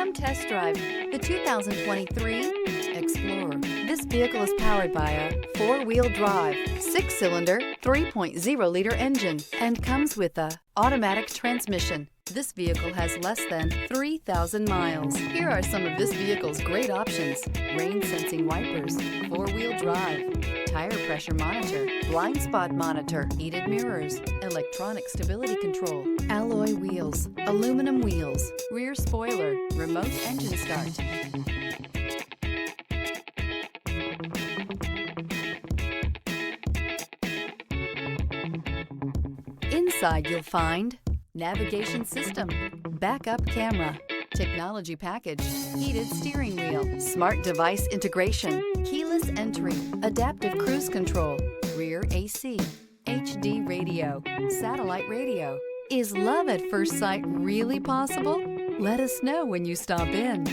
Come test drive the 2023 Explorer. This vehicle is powered by a four-wheel drive, six-cylinder, 3.0-liter engine and comes with a automatic transmission. This vehicle has less than 3,000 miles. Here are some of this vehicle's great options: rain-sensing wipers, four-wheel drive, tire pressure monitor, blind spot monitor, heated mirrors, electronic stability control, alloy wheels, aluminum wheels, rear spoiler, remote engine start. Inside you'll find navigation system, backup camera, technology package, heated steering wheel, smart device integration, keyless entry, adaptive cruise control, rear AC, HD radio, satellite radio. Is love at first sight really possible? Let us know when you stop in.